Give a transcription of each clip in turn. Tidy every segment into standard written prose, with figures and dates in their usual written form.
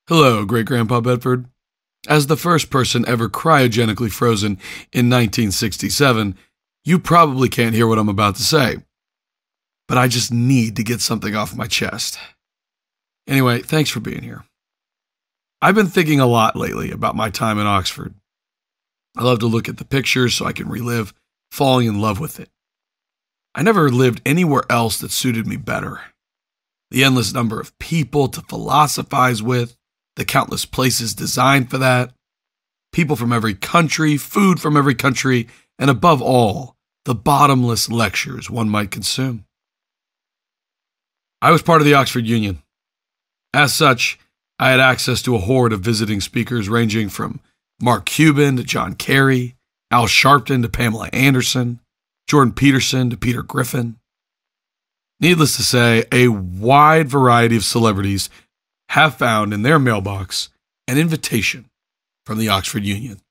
Hello, Great-Grandpa Bedford. As the first person ever cryogenically frozen in 1967, you probably can't hear what I'm about to say. But I just need to get something off my chest. Anyway, thanks for being here. I've been thinking a lot lately about my time in Oxford. I love to look at the pictures so I can relive falling in love with it. I never lived anywhere else that suited me better. The endless number of people to philosophize with, the countless places designed for that, people from every country, food from every country, and above all, the bottomless lectures one might consume. I was part of the Oxford Union. As such, I had access to a horde of visiting speakers ranging from Mark Cuban to John Kerry, Al Sharpton to Pamela Anderson, Jordan Peterson to Peter Griffin. Needless to say, a wide variety of celebrities have found in their mailbox an invitation from the Oxford Union.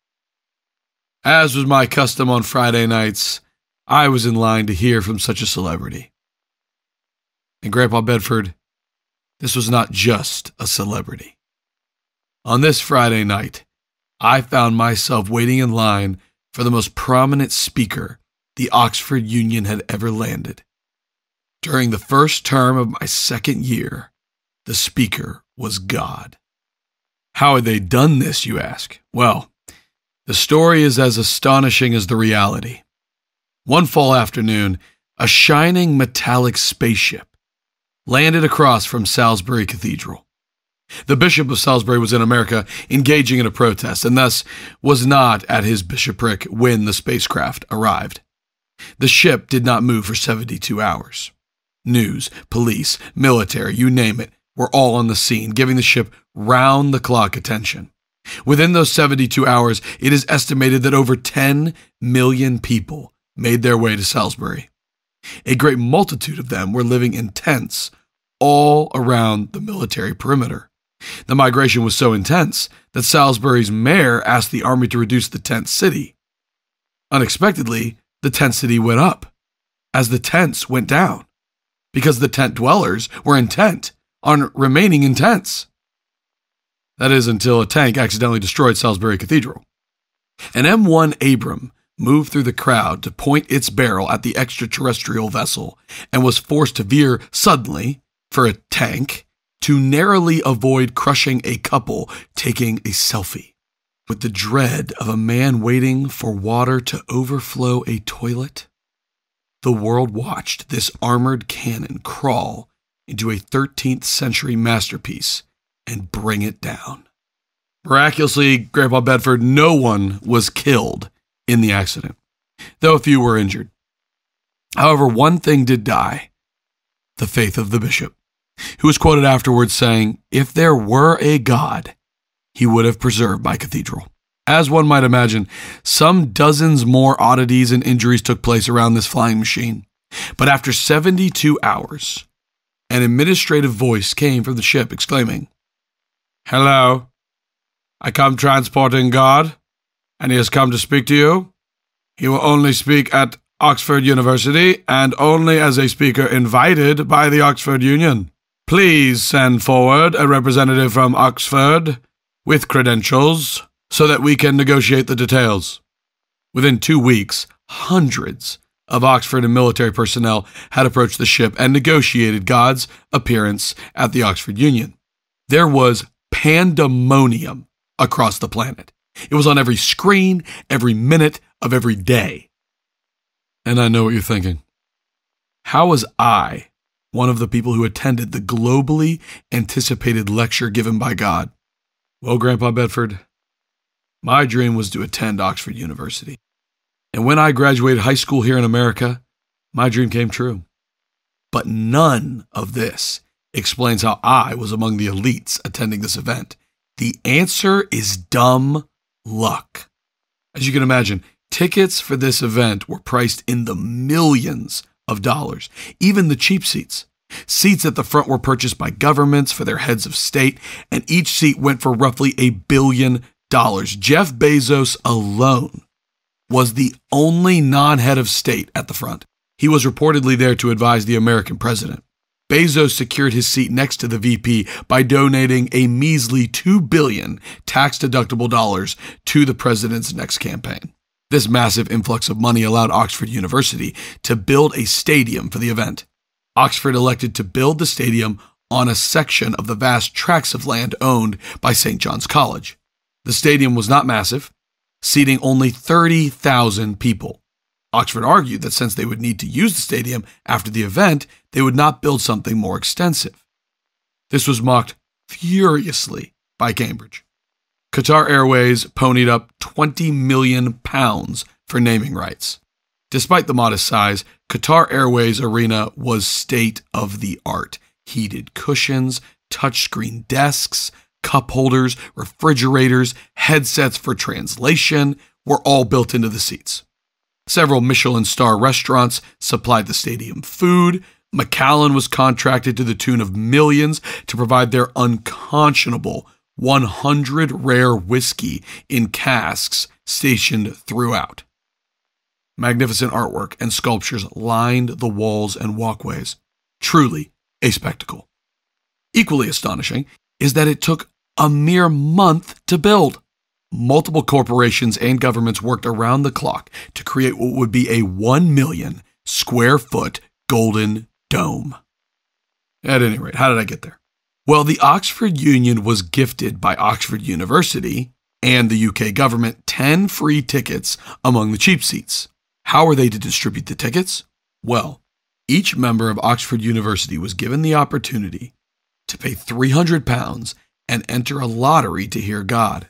As was my custom on Friday nights, I was in line to hear from such a celebrity. And Grandpa Bedford, this was not just a celebrity. On this Friday night, I found myself waiting in line for the most prominent speaker the Oxford Union had ever landed. During the first term of my second year, the speaker was God. How had they done this, you ask? Well, the story is as astonishing as the reality. One fall afternoon, a shining metallic spaceship landed across from Salisbury Cathedral. The Bishop of Salisbury was in America engaging in a protest and thus was not at his bishopric when the spacecraft arrived. The ship did not move for 72 hours. News, police, military, you name it, were all on the scene, giving the ship round-the-clock attention. Within those 72 hours, it is estimated that over 10 million people made their way to Salisbury. A great multitude of them were living in tents all around the military perimeter. The migration was so intense that Salisbury's mayor asked the army to reduce the tent city. Unexpectedly, the tent city went up as the tents went down, because the tent dwellers were intent on remaining in tents. That is, until a tank accidentally destroyed Salisbury Cathedral. An M1 Abram moved through the crowd to point its barrel at the extraterrestrial vessel and was forced to veer suddenly for a tank to narrowly avoid crushing a couple taking a selfie. With the dread of a man waiting for water to overflow a toilet, the world watched this armored cannon crawl into a 13th century masterpiece and bring it down. Miraculously, Grandpa Bedford, no one was killed in the accident, though a few were injured. However, one thing did die: the faith of the bishop, who was quoted afterwards saying, "If there were a God, he would have preserved my cathedral." As one might imagine, some dozens more oddities and injuries took place around this flying machine. But after 72 hours, an administrative voice came from the ship exclaiming, "Hello, I come transporting God, and he has come to speak to you. He will only speak at Oxford University and only as a speaker invited by the Oxford Union. Please send forward a representative from Oxford with credentials so that we can negotiate the details." Within 2 weeks, hundreds of Oxford and military personnel had approached the ship and negotiated God's appearance at the Oxford Union. There was pandemonium across the planet. It was on every screen, every minute of every day. And I know what you're thinking. How was I one of the people who attended the globally anticipated lecture given by God? Well, Grandpa Bedford, my dream was to attend Oxford University. And when I graduated high school here in America, my dream came true. But none of this explains how I was among the elites attending this event. The answer is dumb luck. As you can imagine, tickets for this event were priced in the millions of dollars, even the cheap seats. Seats at the front were purchased by governments for their heads of state, and each seat went for roughly $1 billion. Jeff Bezos alone was the only non-head of state at the front. He was reportedly there to advise the American president. Bezos secured his seat next to the VP by donating a measly $2 billion tax-deductible dollars to the president's next campaign. This massive influx of money allowed Oxford University to build a stadium for the event. Oxford elected to build the stadium on a section of the vast tracts of land owned by St. John's College. The stadium was not massive, seating only 30,000 people. Oxford argued that since they would need to use the stadium after the event, they would not build something more extensive. This was mocked furiously by Cambridge. Qatar Airways ponied up £20 million for naming rights. Despite the modest size, Qatar Airways Arena was state-of-the-art. Heated cushions, touchscreen desks, cup holders, refrigerators, headsets for translation were all built into the seats. Several Michelin star restaurants supplied the stadium food. Macallan was contracted to the tune of millions to provide their unconscionable 100 rare whiskey in casks stationed throughout. Magnificent artwork and sculptures lined the walls and walkways. Truly a spectacle. Equally astonishing is that it took a mere month to build. Multiple corporations and governments worked around the clock to create what would be a 1 million square foot golden dome. At any rate, how did I get there? Well, the Oxford Union was gifted by Oxford University and the UK government 10 free tickets among the cheap seats. How were they to distribute the tickets? Well, each member of Oxford University was given the opportunity to pay £300 and enter a lottery to hear God.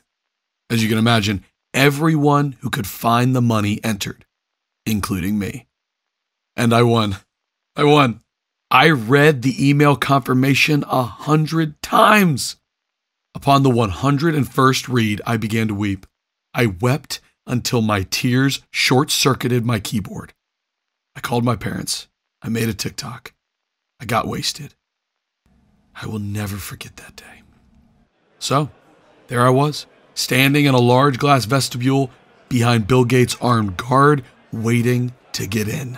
As you can imagine, everyone who could find the money entered, including me. And I won. I read the email confirmation 100 times. Upon the 101st read, I began to weep. I wept until my tears short-circuited my keyboard. I called my parents. I made a TikTok. I got wasted. I will never forget that day. So, there I was, standing in a large glass vestibule behind Bill Gates' armed guard, waiting to get in.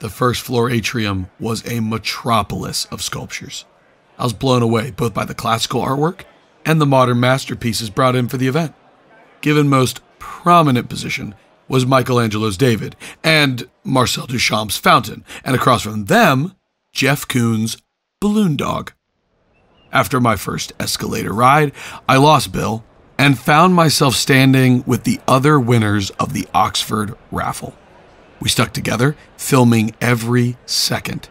The first floor atrium was a metropolis of sculptures. I was blown away both by the classical artwork and the modern masterpieces brought in for the event. Given most prominent position was Michelangelo's David and Marcel Duchamp's Fountain, and across from them, Jeff Koons' Balloon Dog. After my first escalator ride, I lost Bill and found myself standing with the other winners of the Oxford raffle. We stuck together, filming every second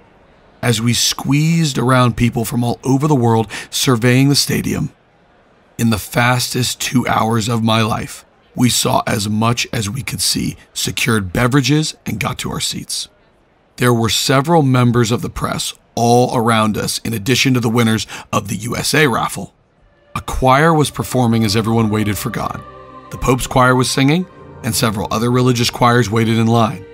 as we squeezed around people from all over the world surveying the stadium. In the fastest 2 hours of my life, we saw as much as we could see, secured beverages, and got to our seats. There were several members of the press all around us, in addition to the winners of the USA raffle. A choir was performing as everyone waited for God. The Pope's choir was singing, and several other religious choirs waited in line.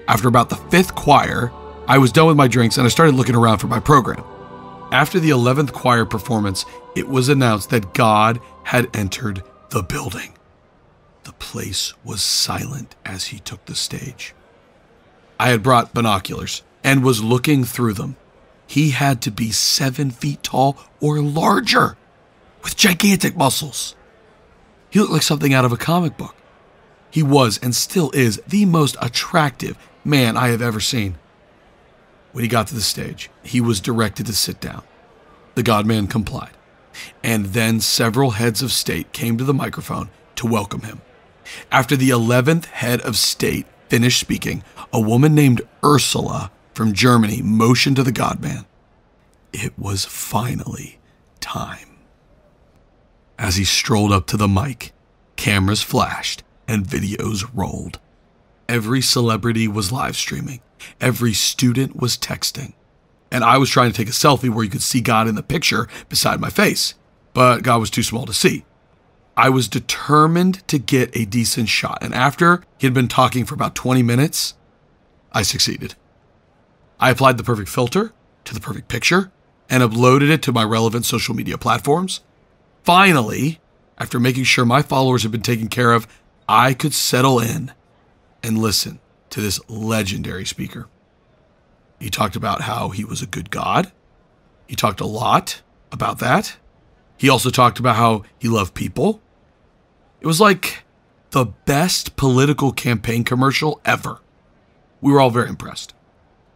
After about the 5th choir, I was done with my drinks and I started looking around for my program. After the 11th choir performance, it was announced that God had entered the building. The place was silent as he took the stage. I had brought binoculars and was looking through them. He had to be 7 feet tall or larger, with gigantic muscles. He looked like something out of a comic book. He was and still is the most attractive man I have ever seen. When he got to the stage, he was directed to sit down. The God-man complied, and then several heads of state came to the microphone to welcome him. After the 11th head of state finished speaking, a woman named Ursula from Germany motioned to the God-man. It was finally time. As he strolled up to the mic, cameras flashed and videos rolled. Every celebrity was live streaming. Every student was texting. And I was trying to take a selfie where you could see God in the picture beside my face, but God was too small to see. I was determined to get a decent shot, and after he had been talking for about 20 minutes, I succeeded. I applied the perfect filter to the perfect picture and uploaded it to my relevant social media platforms. Finally, after making sure my followers had been taken care of, I could settle in and listen to this legendary speaker. He talked about how he was a good God. He talked a lot about that. He also talked about how he loved people. It was like the best political campaign commercial ever. We were all very impressed.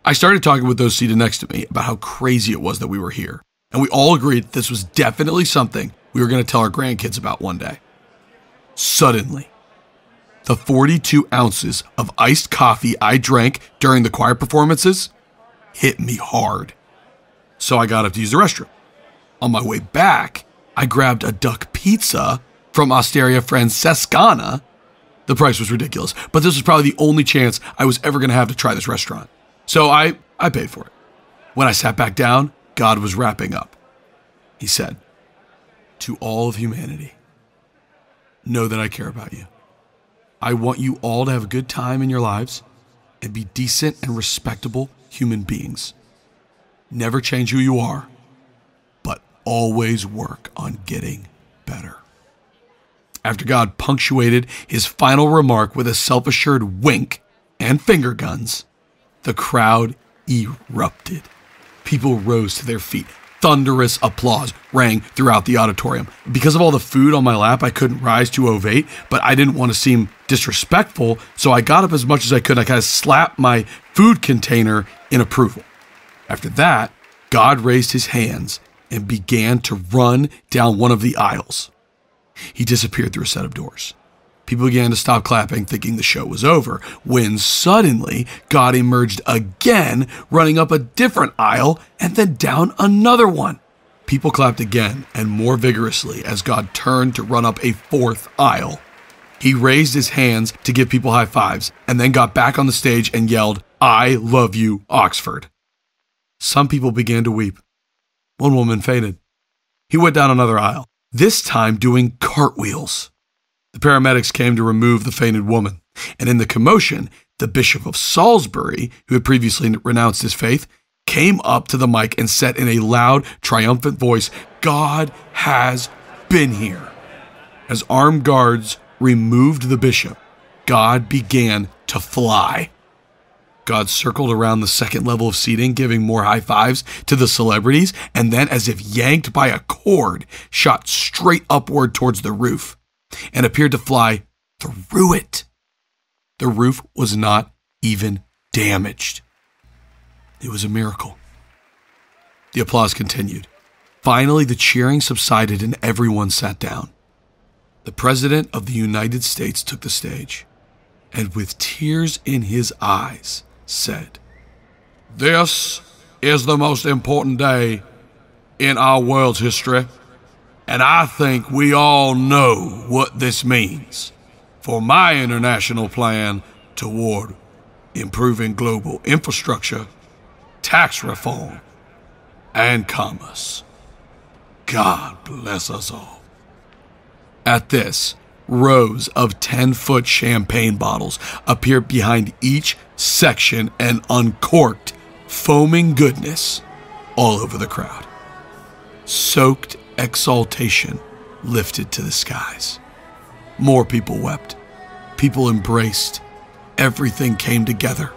I started talking with those seated next to me about how crazy it was that we were here, and we all agreed this was definitely something we were going to tell our grandkids about one day. Suddenly, the 42 ounces of iced coffee I drank during the choir performances hit me hard. So I got up to use the restroom. On my way back, I grabbed a duck pizza from Osteria Francescana. The price was ridiculous, but this was probably the only chance I was ever going to have to try this restaurant. So I paid for it. When I sat back down, God was wrapping up. He said, "To all of humanity, know that I care about you. I want you all to have a good time in your lives and be decent and respectable human beings. Never change who you are, but always work on getting better." After God punctuated his final remark with a self-assured wink and finger guns, the crowd erupted. People rose to their feet. Thunderous applause rang throughout the auditorium. Because of all the food on my lap, I couldn't rise to ovate, but I didn't want to seem disrespectful, so I got up as much as I could. I kind of slapped my food container in approval. After that, God raised his hands and began to run down one of the aisles. He disappeared through a set of doors. People began to stop clapping, thinking the show was over, when suddenly God emerged again, running up a different aisle and then down another one. People clapped again and more vigorously as God turned to run up a fourth aisle. He raised his hands to give people high fives and then got back on the stage and yelled, "I love you, Oxford." Some people began to weep. One woman fainted. He went down another aisle, this time doing cartwheels. The paramedics came to remove the fainted woman, and in the commotion, the Bishop of Salisbury, who had previously renounced his faith, came up to the mic and said in a loud, triumphant voice, "God has been here." As armed guards removed the bishop, God began to fly. God circled around the second level of seating, giving more high fives to the celebrities, and then, as if yanked by a cord, shot straight upward towards the roof and appeared to fly through it. The roof was not even damaged. It was a miracle. The applause continued. Finally, the cheering subsided and everyone sat down. The President of the United States took the stage and, with tears in his eyes, said, "This is the most important day in our world's history, and I think we all know what this means for my international plan toward improving global infrastructure, tax reform, and commerce. God bless us all." At this, rows of 10-foot champagne bottles appeared behind each section and uncorked foaming goodness all over the crowd. Soaked exaltation lifted to the skies. More people wept. People embraced. Everything came together.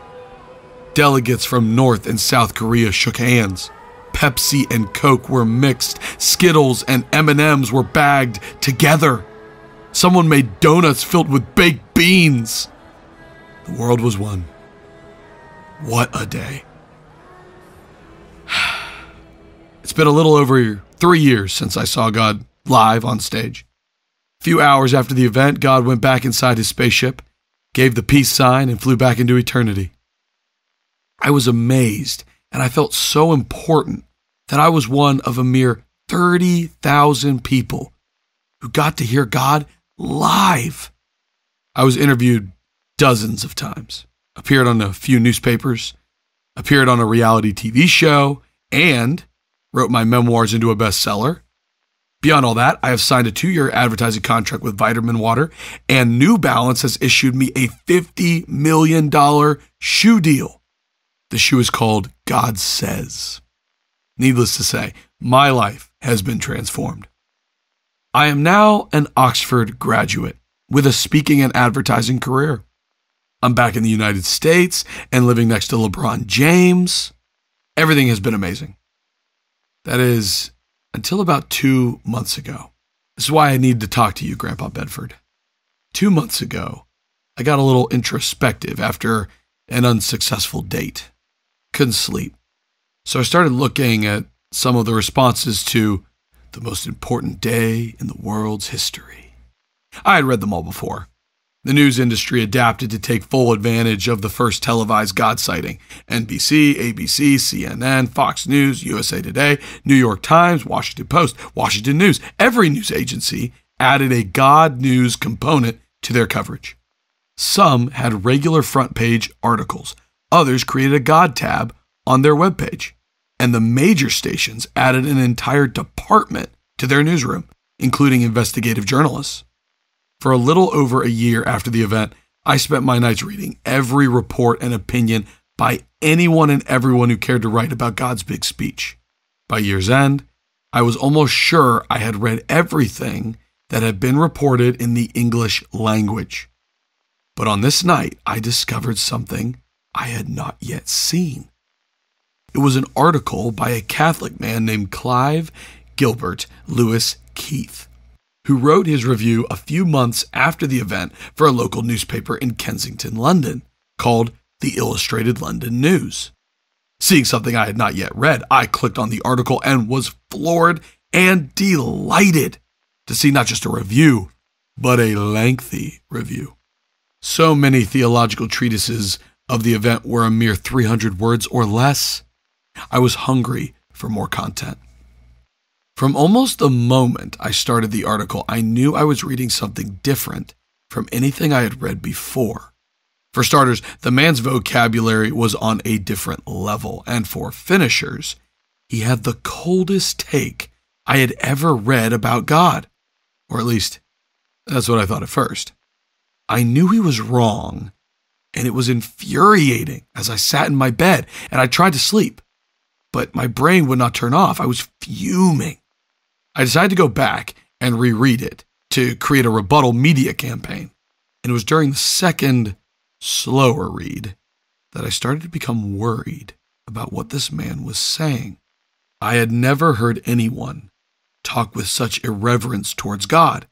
Delegates from North and South Korea shook hands. Pepsi and Coke were mixed. Skittles and M&Ms were bagged together. Someone made donuts filled with baked beans. The world was one. What a day. It's been a little over 3 years since I saw God live on stage. A few hours after the event, God went back inside his spaceship, gave the peace sign, and flew back into eternity. I was amazed, and I felt so important that I was one of a mere 30,000 people who got to hear God live. I was interviewed dozens of times, appeared on a few newspapers, appeared on a reality TV show, and wrote my memoirs into a bestseller. Beyond all that, I have signed a 2-year advertising contract with Vitamin Water, and New Balance has issued me a $50 million shoe deal. The shoe is called God Says. Needless to say, my life has been transformed. I am now an Oxford graduate with a speaking and advertising career. I'm back in the United States and living next to LeBron James. Everything has been amazing. That is, until about 2 months ago. This is why I need to talk to you, Grandpa Bedford. 2 months ago, I got a little introspective after an unsuccessful date. Couldn't sleep. So I started looking at some of the responses to the most important day in the world's history. I had read them all before. The news industry adapted to take full advantage of the first televised God sighting. NBC, ABC, CNN, Fox News, USA Today, New York Times, Washington Post, Washington News. Every news agency added a God news component to their coverage. Some had regular front page articles. Others created a God tab on their webpage. And the major stations added an entire department to their newsroom, including investigative journalists. For a little over a year after the event, I spent my nights reading every report and opinion by anyone and everyone who cared to write about God's big speech. By year's end, I was almost sure I had read everything that had been reported in the English language. But on this night, I discovered something I had not yet seen. It was an article by a Catholic man named Clive Gilbert Lewis Keith, who wrote his review a few months after the event for a local newspaper in Kensington, London, called the Illustrated London News. Seeing something I had not yet read, I clicked on the article and was floored and delighted to see not just a review, but a lengthy review. So many theological treatises of the event were a mere 300 words or less. I was hungry for more content. From almost the moment I started the article, I knew I was reading something different from anything I had read before. For starters, the man's vocabulary was on a different level, and for finishers, he had the coldest take I had ever read about God. Or at least, that's what I thought at first. I knew he was wrong, and it was infuriating as I sat in my bed and I tried to sleep. But my brain would not turn off. I was fuming. I decided to go back and reread it to create a rebuttal media campaign. And it was during the second, slower read that I started to become worried about what this man was saying. I had never heard anyone talk with such irreverence towards God,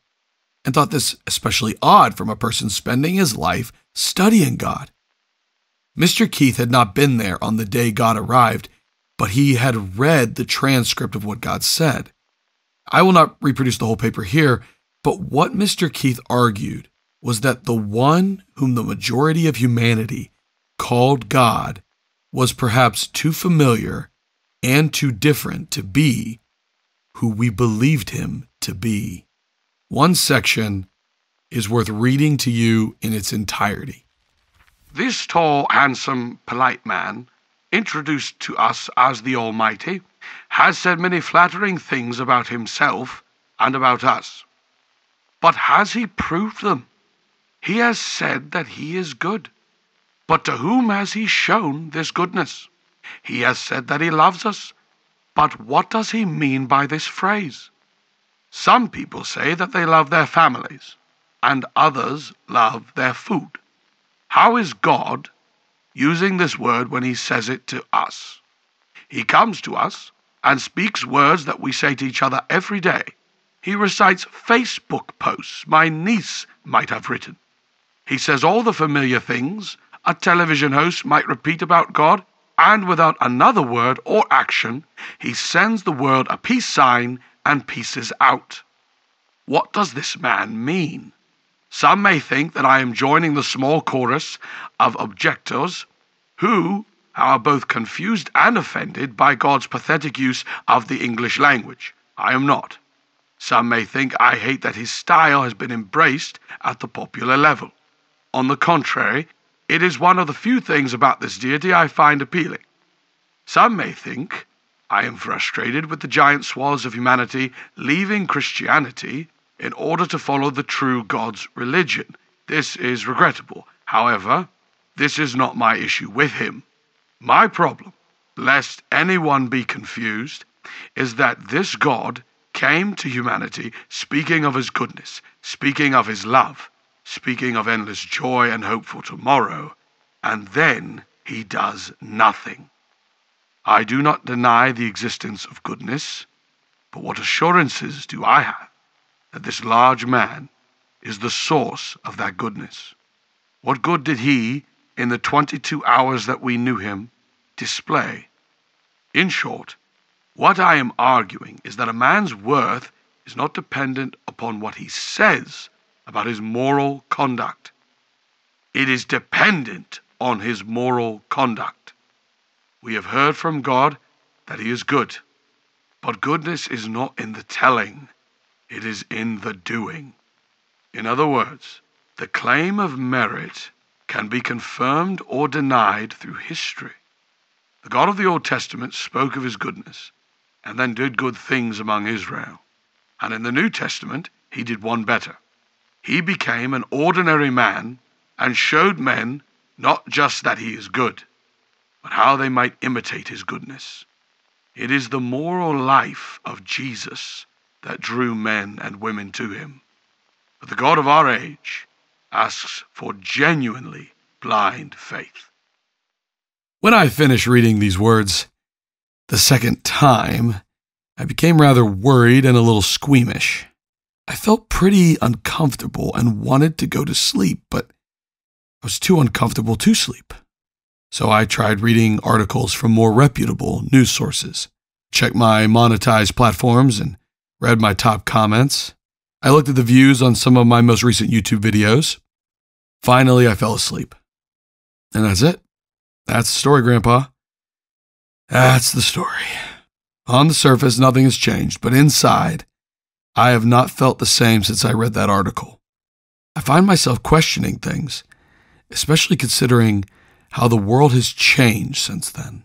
and thought this especially odd from a person spending his life studying God. Mr. Keith had not been there on the day God arrived, but he had read the transcript of what God said. I will not reproduce the whole paper here, but what Mr. Keith argued was that the one whom the majority of humanity called God was perhaps too familiar and too different to be who we believed him to be. One section is worth reading to you in its entirety. This tall, handsome, polite man, introduced to us as the Almighty, has said many flattering things about himself and about us. But has he proved them? He has said that he is good. But to whom has he shown this goodness? He has said that he loves us. But what does he mean by this phrase? Some people say that they love their families, and others love their food. How is God using this word when he says it to us? He comes to us and speaks words that we say to each other every day. He recites Facebook posts my niece might have written. He says all the familiar things a television host might repeat about God, and without another word or action, he sends the world a peace sign and pieces out. What does this man mean? Some may think that I am joining the small chorus of objectors who are both confused and offended by God's pathetic use of the English language. I am not. Some may think I hate that his style has been embraced at the popular level. On the contrary, it is one of the few things about this deity I find appealing. Some may think I am frustrated with the giant swathes of humanity leaving Christianity in order to follow the true God's religion. This is regrettable. However, this is not my issue with him. My problem, lest anyone be confused, is that this God came to humanity speaking of his goodness, speaking of his love, speaking of endless joy and hope for tomorrow, and then he does nothing. I do not deny the existence of goodness, but what assurances do I have that this large man is the source of that goodness? What good did he, in the 22 hours that we knew him, display? In short, what I am arguing is that a man's worth is not dependent upon what he says about his moral conduct. It is dependent on his moral conduct. We have heard from God that he is good, but goodness is not in the telling, it is in the doing. In other words, the claim of merit can be confirmed or denied through history. The God of the Old Testament spoke of his goodness and then did good things among Israel. And in the New Testament, he did one better. He became an ordinary man and showed men not just that he is good, but how they might imitate his goodness. It is the moral life of Jesus that drew men and women to him. But the God of our age asks for genuinely blind faith. When I finished reading these words the second time, I became rather worried and a little squeamish. I felt pretty uncomfortable and wanted to go to sleep, but I was too uncomfortable to sleep. So I tried reading articles from more reputable news sources, checked my monetized platforms, and read my top comments. I looked at the views on some of my most recent YouTube videos. Finally, I fell asleep. And that's it. That's the story, Grandpa. That's the story. On the surface, nothing has changed, but inside, I have not felt the same since I read that article. I find myself questioning things, especially considering how the world has changed since then.